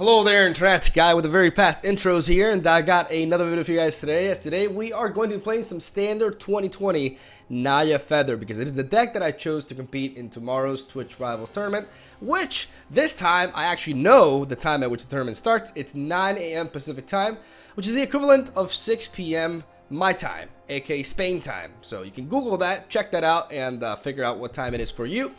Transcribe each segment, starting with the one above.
Hello there, internet guy with the very fast intros here, and I got another video for you guys today. As today we are going to be playing some standard 2020 Naya Feather because it is the deck that I chose to compete in tomorrow's Twitch Rivals tournament, which this time I actually know the time at which the tournament starts. It's 9 a.m. Pacific time, which is the equivalent of 6 p.m. my time, aka Spain time. So you can Google that, check that out, and figure out what time it is for you.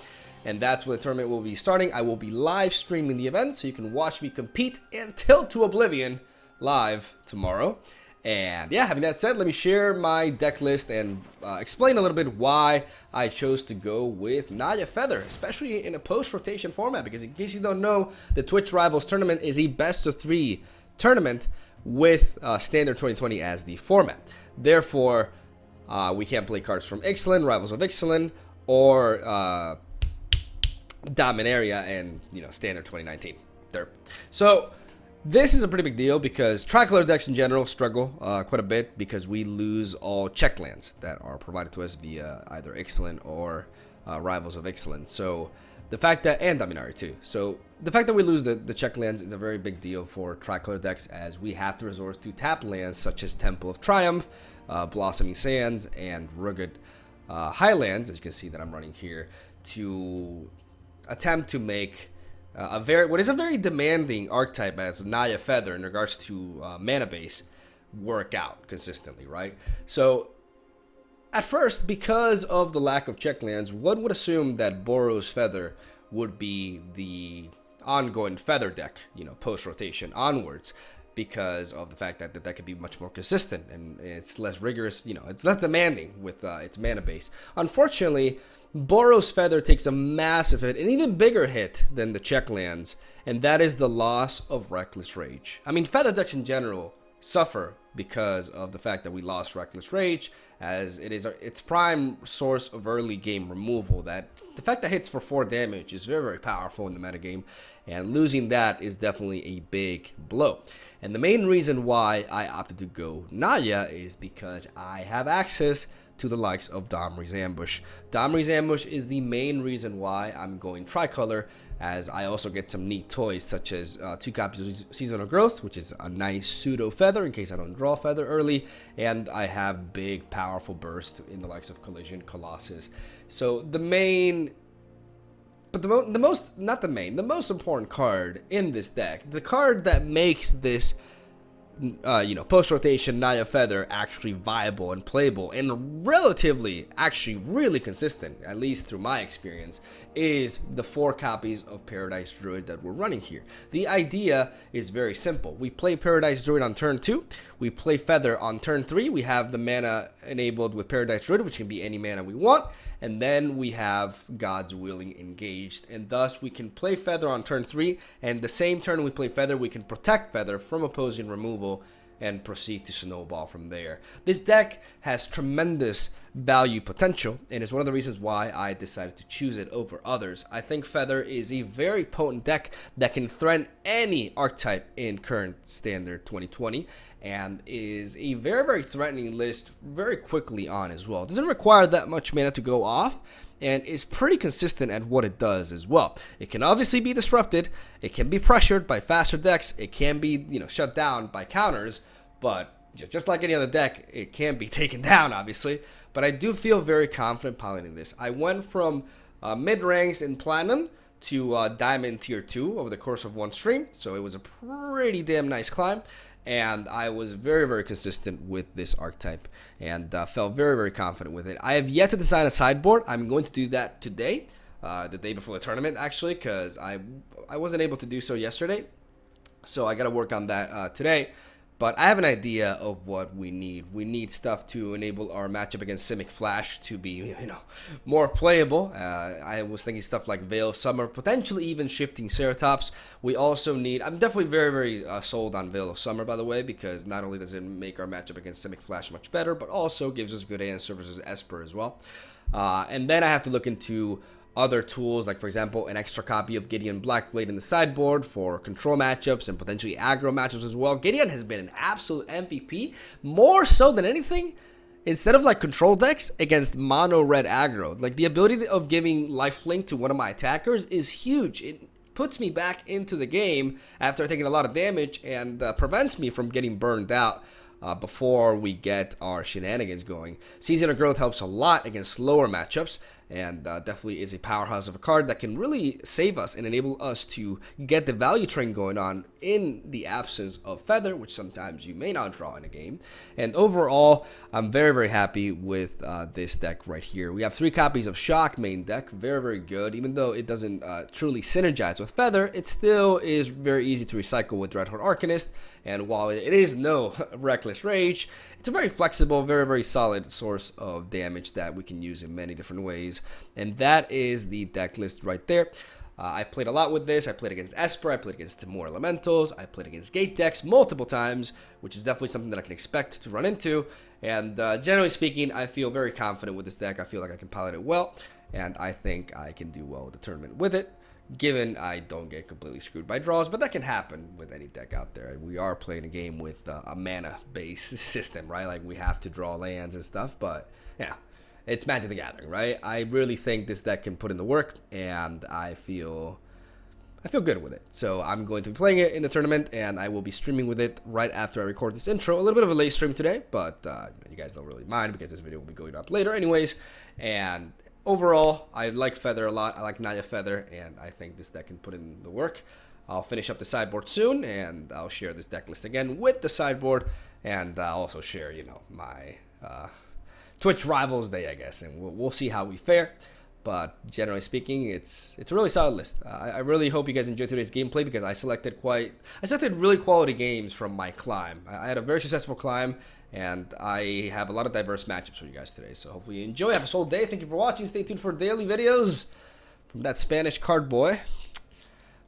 And that's when the tournament will be starting. I will be live streaming the event, so you can watch me compete and tilt to oblivion live tomorrow. And yeah, having that said, let me share my deck list and explain a little bit why I chose to go with Naya Feather, especially in a post-rotation format. Because in case you don't know, the Twitch Rivals tournament is a best-of-3 tournament with Standard 2020 as the format. Therefore, we can't play cards from Ixalan, Rivals of Ixalan, or Dominaria and Standard 2019 derp. So this is a pretty big deal because tricolor decks in general struggle quite a bit because we lose all check lands that are provided to us via either Ixalan or Rivals of Ixalan. So the fact that, and Dominaria too, so the fact that we lose the check lands is a very big deal for tricolor decks, as we have to resort to tap lands such as Temple of Triumph, Blossoming Sands, and Rugged Highlands, as you can see that I'm running here, to attempt to make what is a very demanding archetype as Naya Feather in regards to mana base work out consistently, right? So at first, because of the lack of check lands, one would assume that Boros Feather would be the ongoing Feather deck, post rotation onwards, because of the fact that the deck could be much more consistent and it's less rigorous, it's less demanding with its mana base. Unfortunately, Boros Feather takes a massive hit, an even bigger hit than the check lands, and that is the loss of Reckless Rage. I mean, Feather decks in general suffer because of the fact that we lost Reckless Rage, as it is its prime source of early game removal. That the fact that hits for 4 damage is very, very powerful in the metagame, and losing that is definitely a big blow. And the main reason why I opted to go Naya is because I have access to the likes of Domri's Ambush. Domri's Ambush is the main reason why I'm going tricolor, as I also get some neat toys such as 2 copies of Seasonal Growth, which is a nice pseudo feather in case I don't draw feather early, and I have big powerful burst in the likes of Collision, Colossus. So the most important card in this deck, the card that makes this post-rotation Naya Feather actually viable and playable and relatively, actually really consistent, at least through my experience, is the 4 copies of Paradise Druid that we're running here. The idea is very simple. We play Paradise Druid on turn 2, we play Feather on turn 3, we have the mana enabled with Paradise Druid, which can be any mana we want, and then we have God's Willing engaged, and thus we can play Feather on turn 3, and the same turn we play Feather, we can protect Feather from opposing removal and proceed to snowball from there. This deck has tremendous value potential, and is one of the reasons why I decided to choose it over others. I think Feather is a very potent deck that can threaten any archetype in current Standard 2020, and is a very, very threatening list very quickly on as well. It doesn't require that much mana to go off, and is pretty consistent at what it does as well. It can obviously be disrupted, it can be pressured by faster decks, it can be shut down by counters, but just like any other deck, it can be taken down obviously. But I do feel very confident piloting this. I went from mid-ranks in Platinum to Diamond Tier 2 over the course of one stream, so it was a pretty damn nice climb. And I was very, very consistent with this archetype and felt very, very confident with it. I have yet to design a sideboard. I'm going to do that today, the day before the tournament, actually, because I wasn't able to do so yesterday. So I got to work on that today. But I have an idea of what we need. We need stuff to enable our matchup against Simic Flash to be, more playable. I was thinking stuff like Veil Summer, potentially even shifting Ceratops. We also need, I'm definitely very, very sold on Veil of Summer, by the way, because not only does it make our matchup against Simic Flash much better, but also gives us good answer versus Esper as well. And then I have to look into other tools, like for example an extra copy of Gideon Blackblade in the sideboard for control matchups and potentially aggro matchups as well. Gideon has been an absolute MVP, more so than anything, instead of like control decks against mono red aggro. Like the ability of giving lifelink to one of my attackers is huge. puts me back into the game after taking a lot of damage and prevents me from getting burned out before we get our shenanigans going. Season of Growth helps a lot against slower matchups, and definitely is a powerhouse of a card that can really save us and enable us to get the value train going on in the absence of Feather, which sometimes you may not draw in a game. And overall, I'm very, very happy with this deck right here. We have 3 copies of Shock main deck, very, very good. Even though it doesn't truly synergize with Feather, it still is very easy to recycle with Dreadhorde Arcanist. And while it is no Reckless Rage, it's a very flexible, very, very solid source of damage that we can use in many different ways. And that is the deck list right there. I played a lot with this. I played against Esper. I played against Timur Elementals. I played against Gate decks multiple times, which is definitely something that I can expect to run into. And generally speaking, I feel very confident with this deck. I feel like I can pilot it well, and I think I can do well with the tournament with it, given I don't get completely screwed by draws, but that can happen with any deck out there. We are playing a game with a mana-based system, right? Like, we have to draw lands and stuff, but, yeah, it's Magic the Gathering, right? I really think this deck can put in the work, and I feel good with it. So I'm going to be playing it in the tournament, and I will be streaming with it right after I record this intro. A little bit of a late stream today, but you guys don't really mind because this video will be going up later anyways, and overall, I like Feather a lot. I like Naya Feather, and I think this deck can put in the work. I'll finish up the sideboard soon, and I'll share this deck list again with the sideboard, and I'll also share, you know, my Twitch Rivals Day, I guess, and we'll see how we fare. But generally speaking, it's a really solid list. I really hope you guys enjoyed today's gameplay because I selected really quality games from my climb. I had a very successful climb, and I have a lot of diverse matchups for you guys today. So hopefully you enjoy. Have a solid day. Thank you for watching. Stay tuned for daily videos from that Spanish card boy.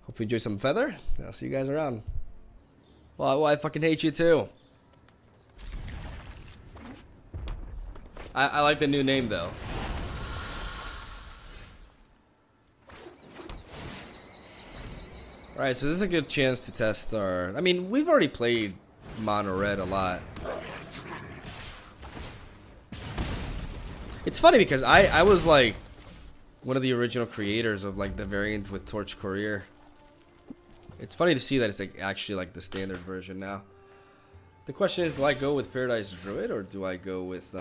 Hope you enjoy some Feather. I'll see you guys around. Well, I fucking hate you too. I like the new name though. Alright, so this is a good chance to test our... I mean, we've already played Mono Red a lot. It's funny because I was like one of the original creators of like the variant with Torch Courier. It's funny to see that it's like actually like the standard version now. The question is, do I go with Paradise Druid or do I go with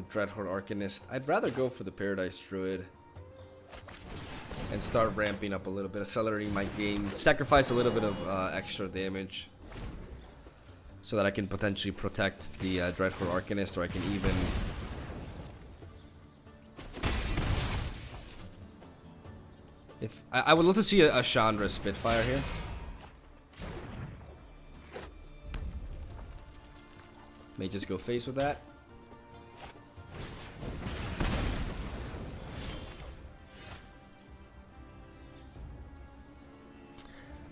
Dreadhorde Arcanist? I'd rather go for the Paradise Druid and start ramping up a little bit, accelerating my game, sacrifice a little bit of extra damage so that I can potentially protect the Dreadhorde Arcanist, or I can even I would love to see a Chandra Spitfire here. May just go face with that.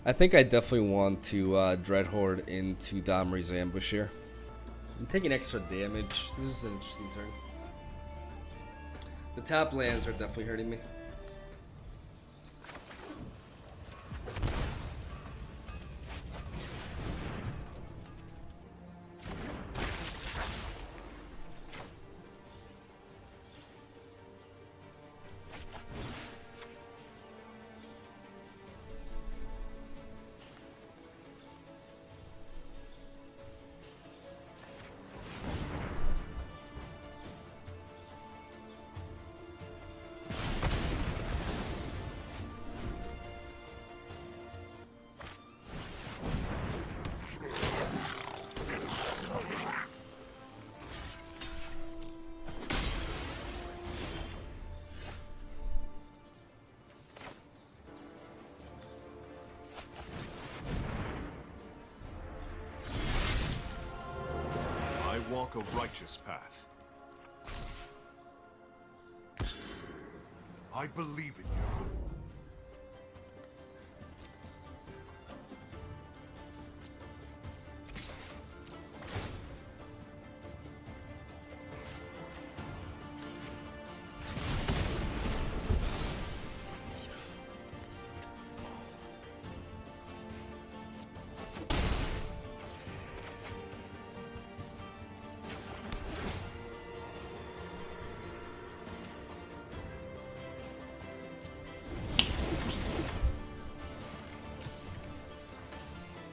I think I definitely want to Dreadhorde into Domri's ambush here. I'm taking extra damage. This is an interesting turn. The top lands are definitely hurting me. Walk a righteous path. I believe in you.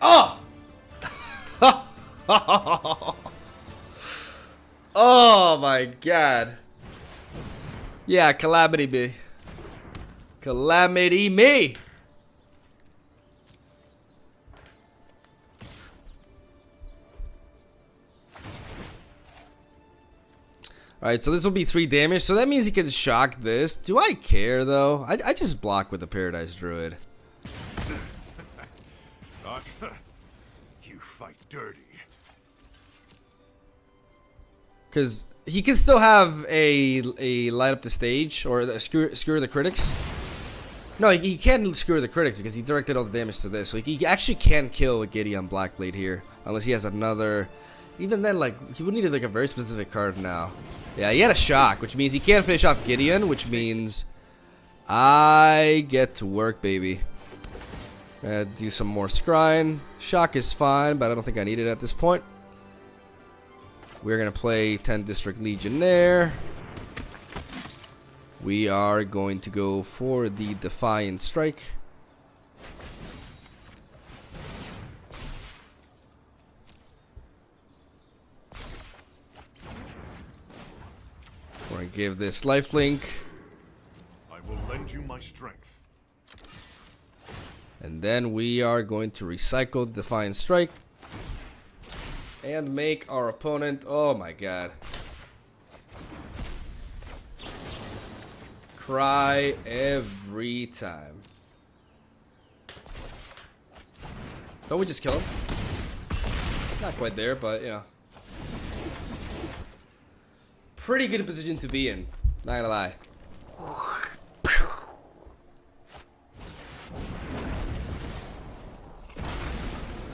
Oh! Oh my god. Yeah, calamity me. Calamity me! Alright, so this will be 3 damage, so that means he can shock this. Do I care, though? I just block with the Paradise Druid. You fight dirty. Because he can still have a light up the stage, or skewer the critics. No, he can't skewer the critics because he directed all the damage to this. So he actually can kill a Gideon Blackblade here, unless he has another. Even then, like, he would need like a very specific card now. Yeah, he had a shock, which means he can't finish off Gideon, which means I get to work, baby. Do some more scrying. Shock is fine, but I don't think I need it at this point. We're going to play 10 District Legionnaire. We are going to go for the Defiant Strike. We're going to give this lifelink. I will lend you my strength. And then we are going to recycle the Defiant Strike. And make our opponent, oh my god, cry every time. Don't we just kill him? Not quite there, but you know. Pretty good position to be in, not gonna lie.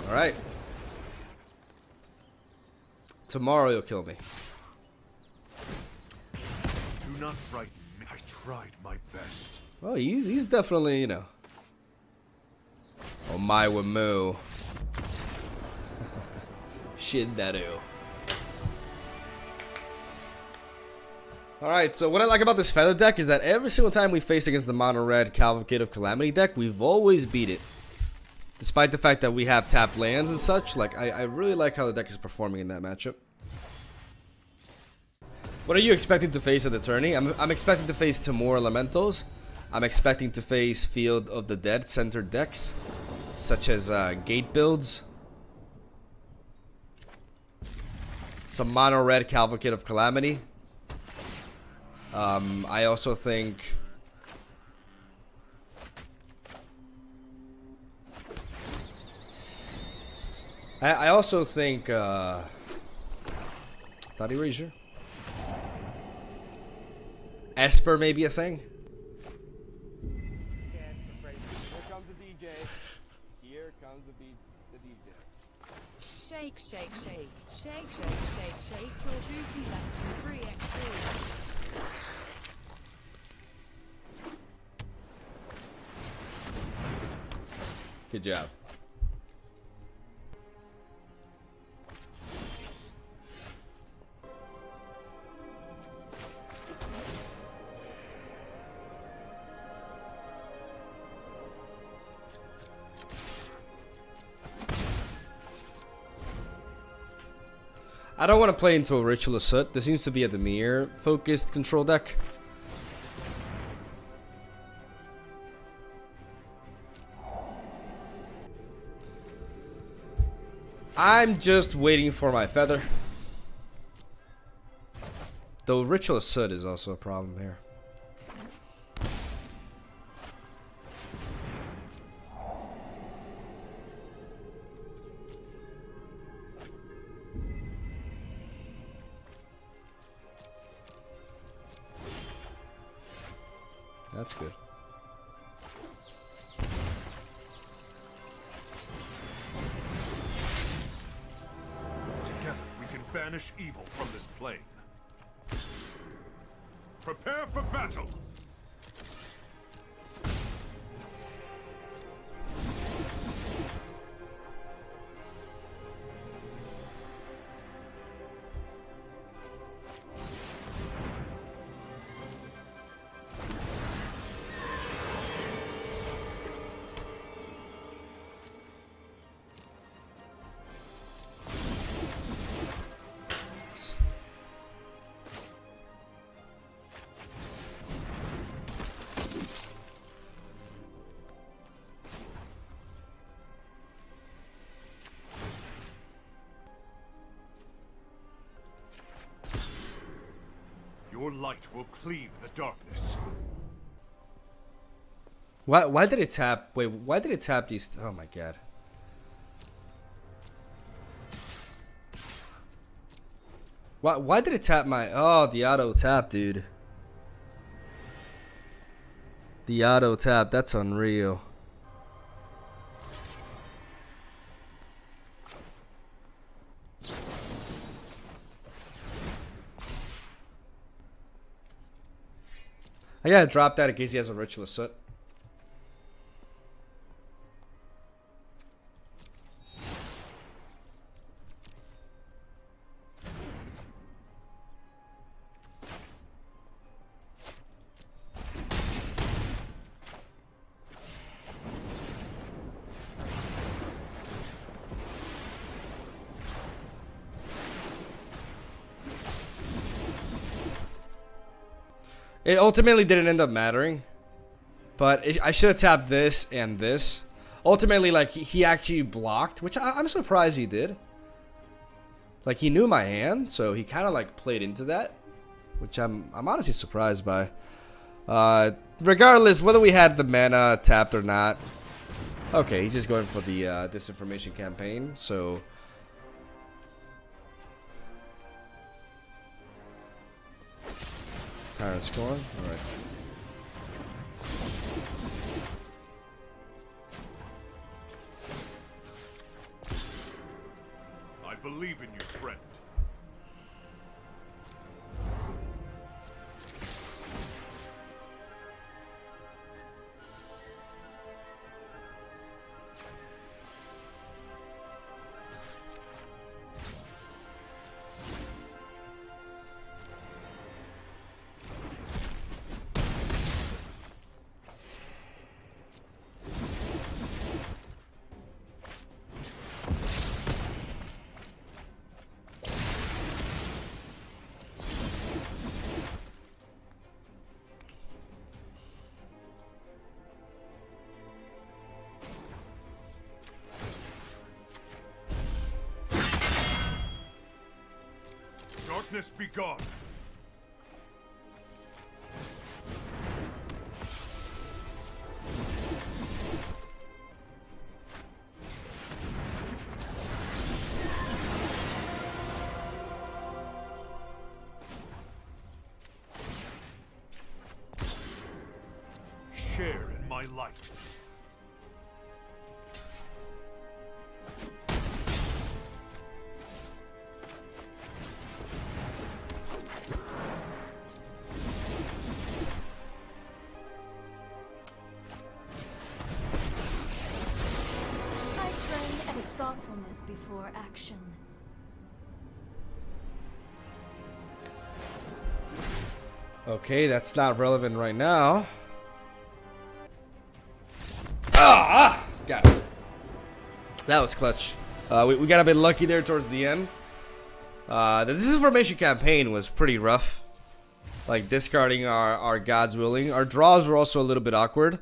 Alright. Tomorrow you'll kill me. Do not frighten me. I tried my best. Well, he's definitely, you know. Oh my Wamu. Shindaru. Alright, so what I like about this feather deck is that every single time we face against the mono red Cavalcade of Calamity deck, we've always beat it. Despite the fact that we have tapped lands and such, like, I really like how the deck is performing in that matchup. What are you expecting to face at the tourney? I'm expecting to face Timur Elementals. I'm expecting to face Field of the Dead centered decks, such as Gate builds. Some mono red Cavalcade of Calamity. I also think... I also think, Thought Erasure. Esper may be a thing. Here comes the DJ. Here comes the DJ. Shake, shake, shake. Shake, shake, shake, shake. Your booty less than 3 XP. Good job. I don't want to play into a Ritual of Soot. This seems to be a Demir focused control deck. I'm just waiting for my feather. Though Ritual of Soot is also a problem here. That's good. Together we can banish evil from this plane. Prepare for battle! light will cleave the darkness. Why did it tap? Wait, why did it tap these? Oh my god. Why did it tap my? Oh, the auto tap, dude. The auto tap. That's unreal. I gotta drop that in case he has a ritual soot. It ultimately didn't end up mattering, but I should have tapped this and this. Ultimately, like, he actually blocked, which I'm surprised he did. Like, he knew my hand, so he kind of like played into that, which I'm honestly surprised by. Regardless, whether we had the mana tapped or not. Okay, he's just going for the disinformation campaign, so. Tyrant scoring? Alright. I believe in you, friend. Darkness be gone. Share in my light. Thoughtfulness before action. Okay, that's not relevant right now. Ah! Got it. That was clutch. We got a bit lucky there towards the end. The disinformation campaign was pretty rough. Like, discarding our God's Willing. Our draws were also a little bit awkward.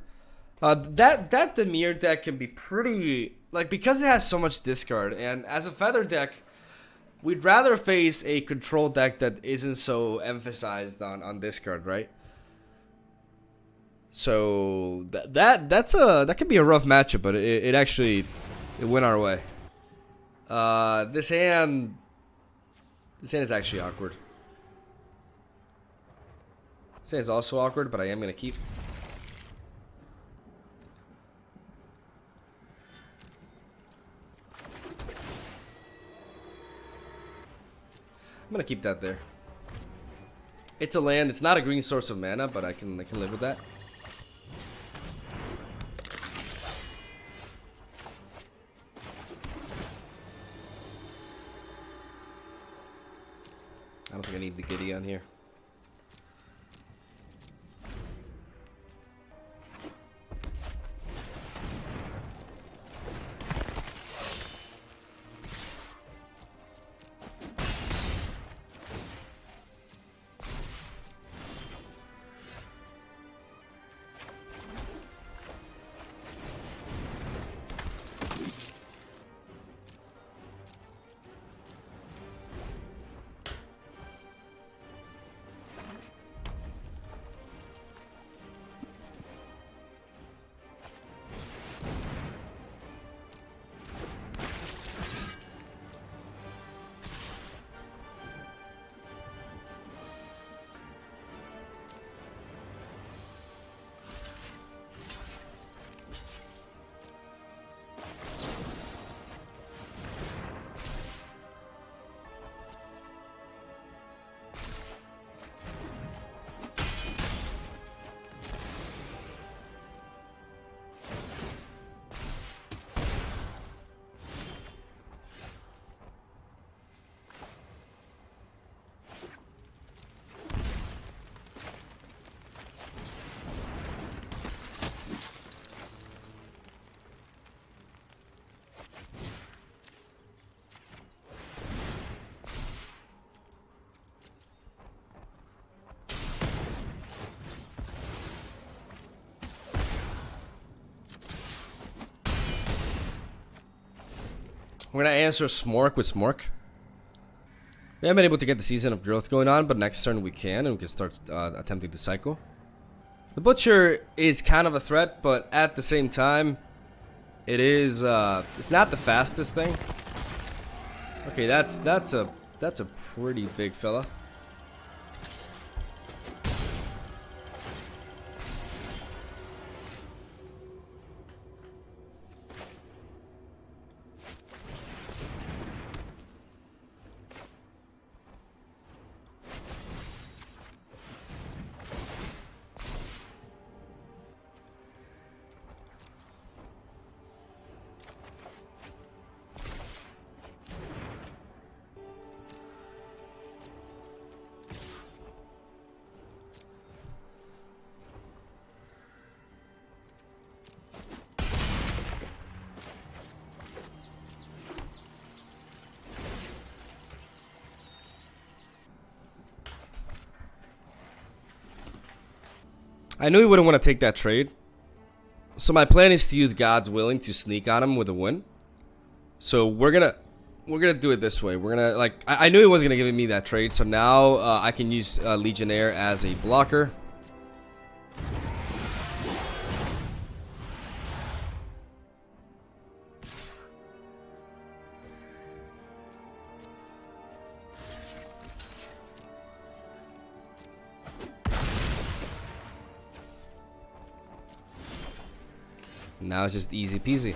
That Demir deck can be pretty... Like, because it has so much discard, and as a feather deck, we'd rather face a control deck that isn't so emphasized on discard, right? So that could be a rough matchup, but it actually went our way. This hand is actually awkward. This hand is also awkward, but I am gonna keep. I'm gonna keep that there. It's a land. It's not a green source of mana, but I can live with that. I don't think I need the Gideon here. We're gonna answer Smork with Smork. We haven't been able to get the Season of Growth going on, but next turn we can, and we can start attempting to cycle. The Butcher is kind of a threat, but at the same time, it is it's not the fastest thing. Okay, that's a pretty big fella. I knew he wouldn't want to take that trade. So my plan is to use God's Willing to sneak on him with a win. So we're gonna do it this way. We're gonna, like, I knew he wasn't gonna give me that trade, so now I can use Legionnaire as a blocker. Now it's just easy peasy.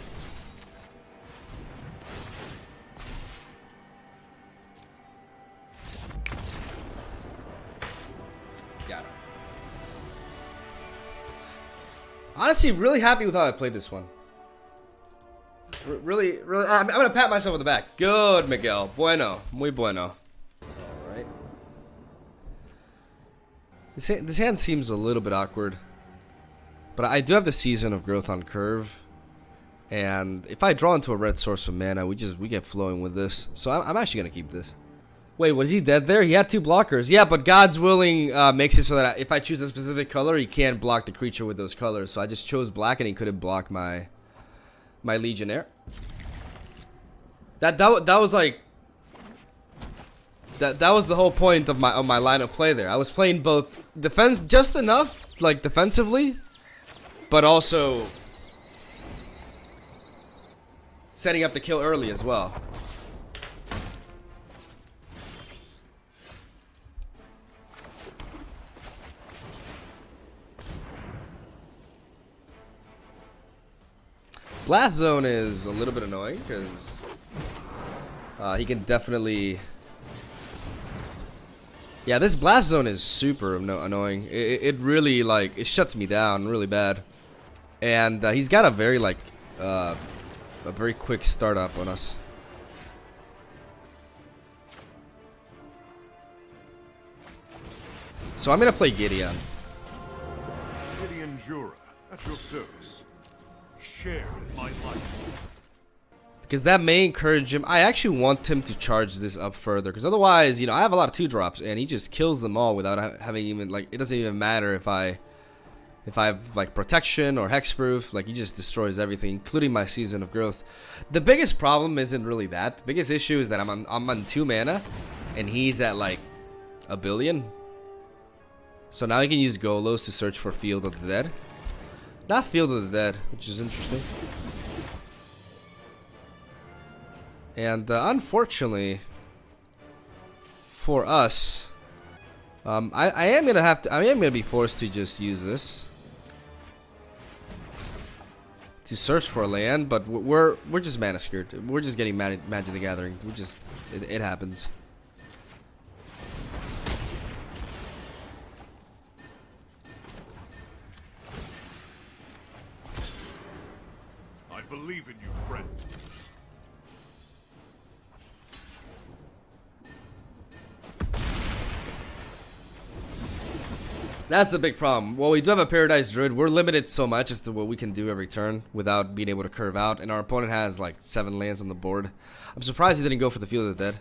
Got it. Honestly, really happy with how I played this one. Really, I'm gonna pat myself on the back. Good, Miguel. Bueno. Muy bueno. Alright. This hand seems a little bit awkward. But I do have the Season of Growth on curve, and if I draw into a red source of mana, we get flowing with this. So I'm actually gonna keep this. Wait, was he dead there? He had 2 blockers. Yeah, but God's Willing makes it so that if I choose a specific color, he can't block the creature with those colors. So I just chose black, and he couldn't block my Legionnaire. That was like that was the whole point of my line of play there. I was playing both defense just enough, like defensively, but also setting up the kill early as well. Blast Zone is a little bit annoying because he can definitely... Yeah, this Blast Zone is super annoying. It really, like, it shuts me down really bad. And he's got a very, like, a very quick startup on us. So I'm gonna play Gideon. Gideon Jura, at your service. Share in my life. Because that may encourage him. I actually want him to charge this up further. Because otherwise, you know, I have a lot of 2-drops. And he just kills them all without having even, like, it doesn't even matter if I have, like, protection or hexproof. Like, he just destroys everything, including my Season of Growth. The biggest problem isn't really that. The biggest issue is that I'm on 2 mana. And he's at, like, 1 billion. So now he can use Golos to search for Field of the Dead. Not Field of the Dead, which is interesting. And unfortunately for us, I am gonna be forced to just use this to search for land, but we're just mana scared. We're just getting Magic the Gathering. It happens. I believe in you, friend. That's the big problem. Well, we do have a Paradise Druid. We're limited so much as to what we can do every turn without being able to curve out. And our opponent has like 7 lands on the board. I'm surprised he didn't go for the Field of the Dead.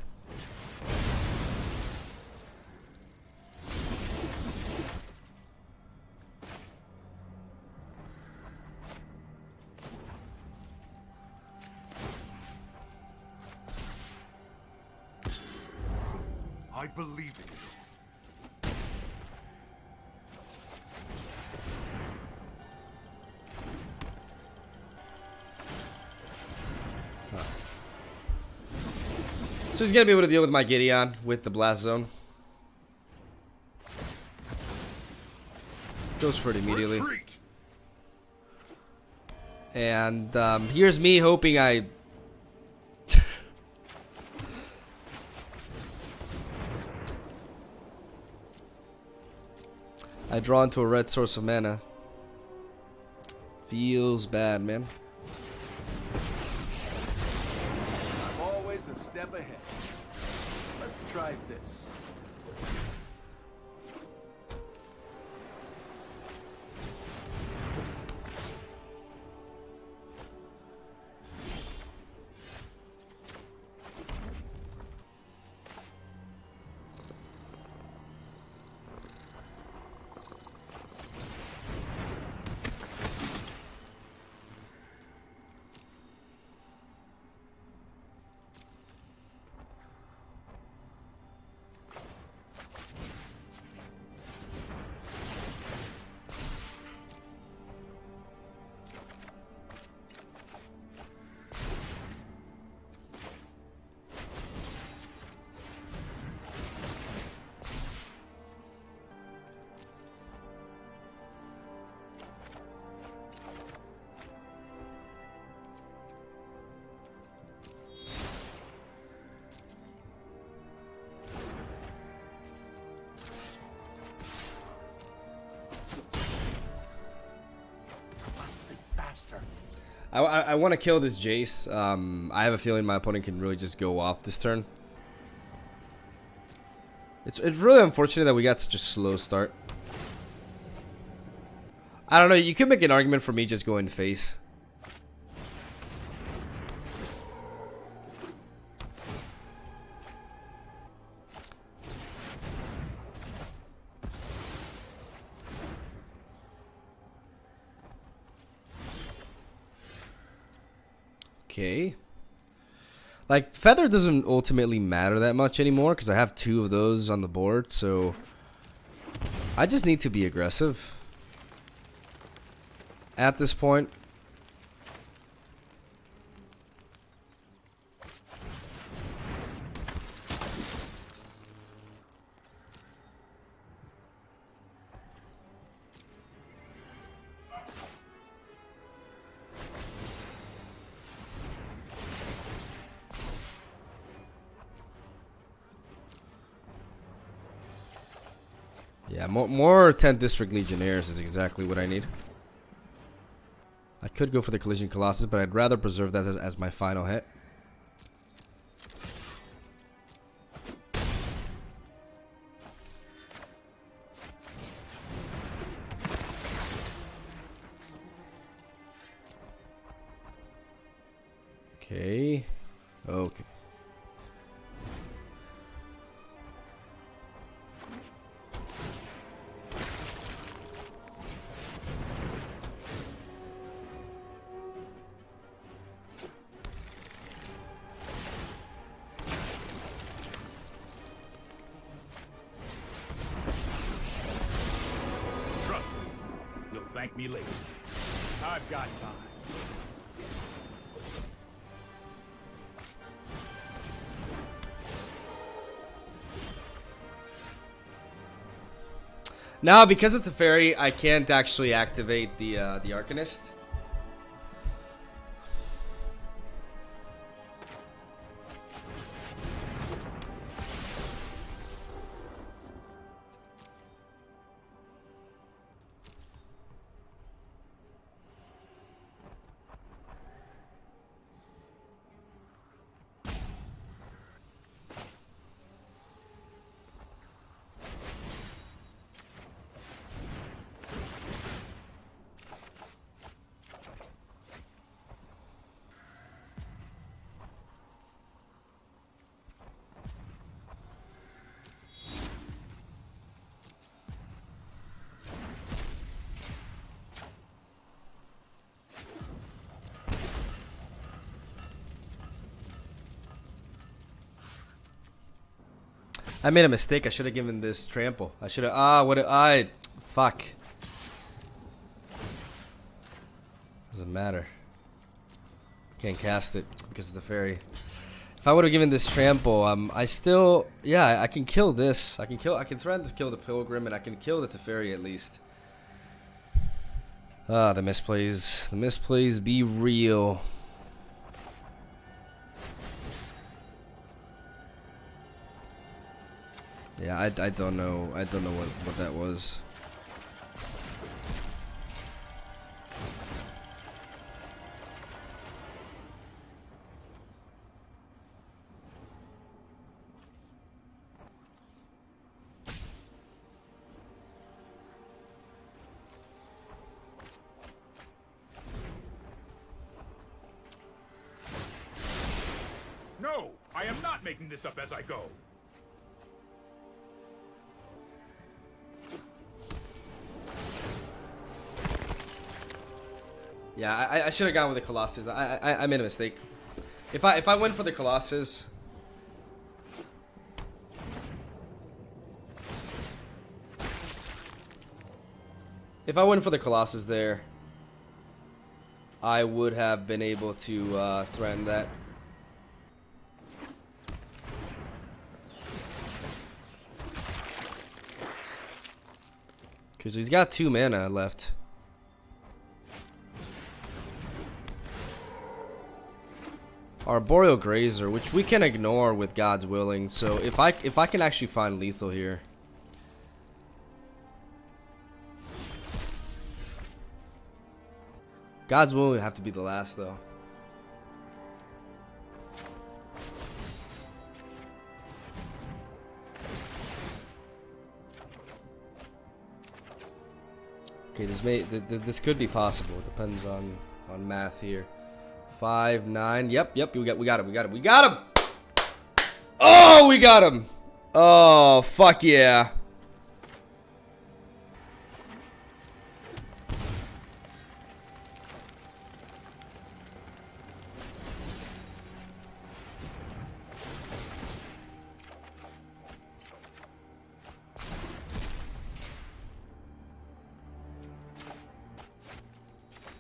I believe in you. So he's gonna be able to deal with my Gideon with the blast zone. Goes for it immediately. Retreat. And here's me hoping I... I draw into a red source of mana. Feels bad, man. I'm always a step ahead. Let's try this. I want to kill this Jace. I have a feeling my opponent can really just go off this turn. It's really unfortunate that we got such a slow start. I don't know. You could make an argument for me just going face. Okay. Like, Feather doesn't ultimately matter that much anymore because I have 2 of those on the board, so I just need to be aggressive at this point. Yeah, more 10th District Legionnaires is exactly what I need. I could go for the Collision Colossus, but I'd rather preserve that as my final hit. Okay. Okay. Trust me. You'll thank me later. I've got time. Now, because it's a fairy, I can't actually activate the Arcanist. I made a mistake. I should have given this trample. I should have. What? Fuck. Doesn't matter. Can't cast it because of the fairy. If I would have given this trample, I still, yeah, I can kill this. I can threaten to kill the pilgrim, and I can kill the Teferi at least. Ah, the misplays. The misplays be real. Yeah, I don't know. I don't know what that was. No, I am not making this up as I go. Yeah, I should have gone with the Colossus. I made a mistake. If I went for the Colossus, there, I would have been able to threaten that. Because he's got 2 mana left. Arboreal Grazer, which we can ignore with God's Willing. So if I can actually find lethal here. God's Willing would have to be the last though. Okay, this could be possible. It depends on math here. 5, 9. Yep. We got him. Oh, we got him. Oh, fuck yeah.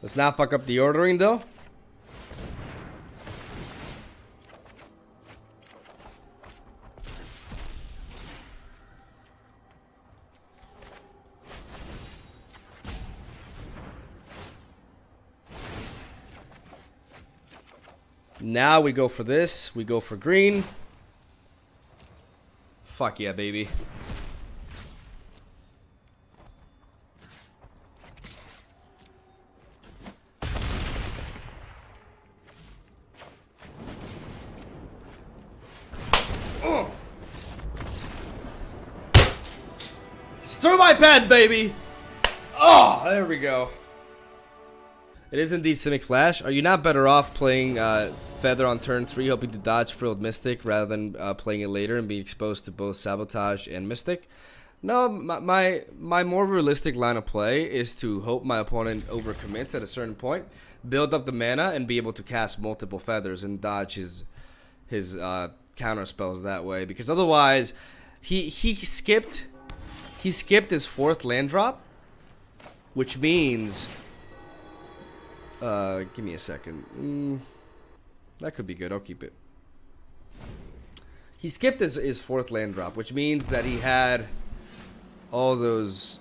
Let's not fuck up the ordering though. Now we go for this. We go for green. Fuck yeah, baby. Through my pen, baby! Oh, there we go. It is indeed Simic Flash. Are you not better off playing Feather on turn 3, hoping to dodge Frilled Mystic, rather than playing it later and being exposed to both Sabotage and Mystic? No, my more realistic line of play is to hope my opponent overcommits at a certain point, build up the mana, and be able to cast multiple Feathers and dodge his counter spells that way. Because otherwise, he skipped his 4th land drop, which means, give me a second. That could be good. I'll keep it. He skipped his 4th land drop, which means that he had all those.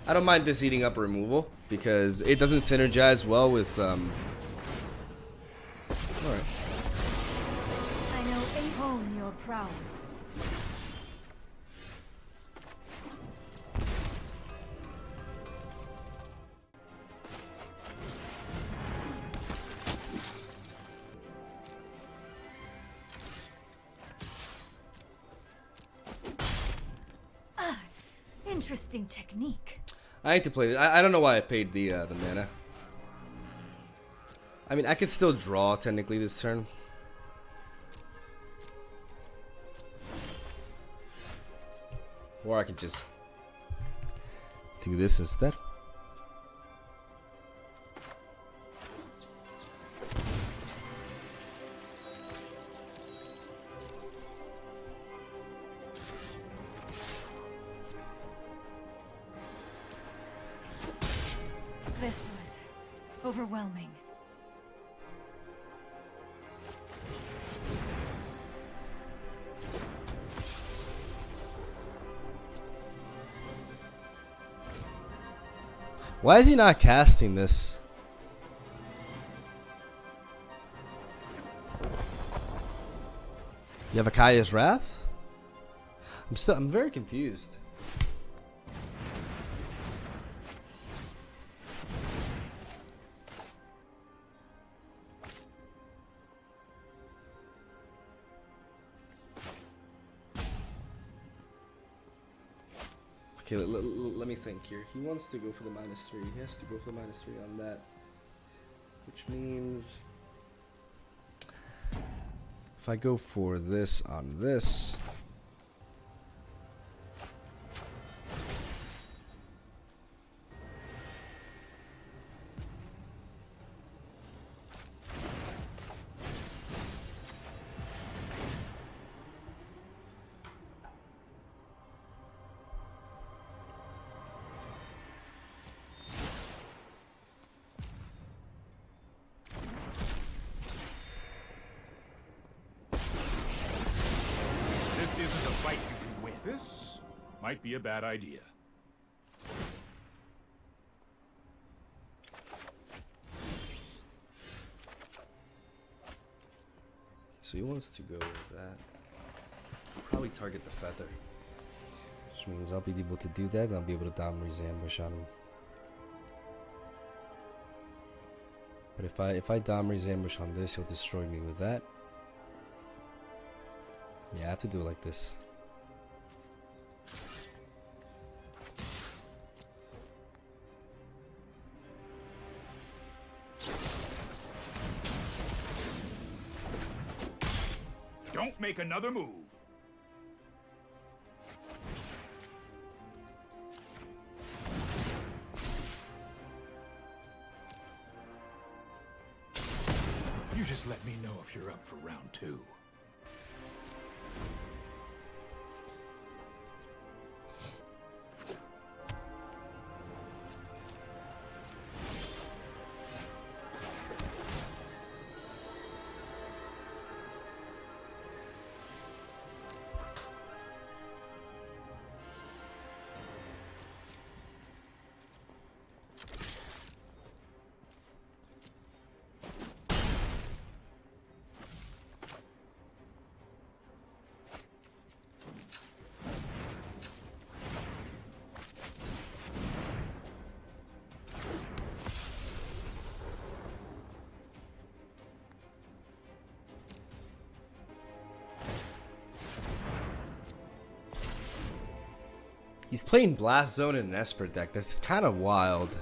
I don't mind this eating up removal because it doesn't synergize well with. All right. I know own your prowess. Interesting technique. I hate to play this. I don't know why I paid the mana. I mean, I could still draw technically this turn. Or I could just do this instead. This was overwhelming. Why is he not casting this? You have Akaya's Wrath? I'm very confused. Okay, let me think here. He wants to go for the -3. He has to go for the -3 on that. Which means... if I go for this on this... This might be a bad idea. So he wants to go with that. Probably target the feather. Which means I'll be able to do that and I'll be able to Domri's ambush on him. But if I Domri's ambush on this, he'll destroy me with that. Yeah, I have to do it like this. Don't make another move. You just let me know if you're up for round 2. He's playing Blast Zone in an Esper deck. That's kind of wild.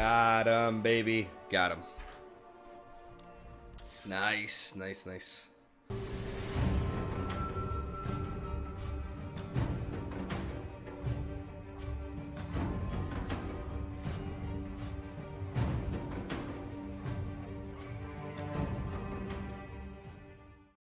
Got him, baby. Got him. Nice, nice, nice.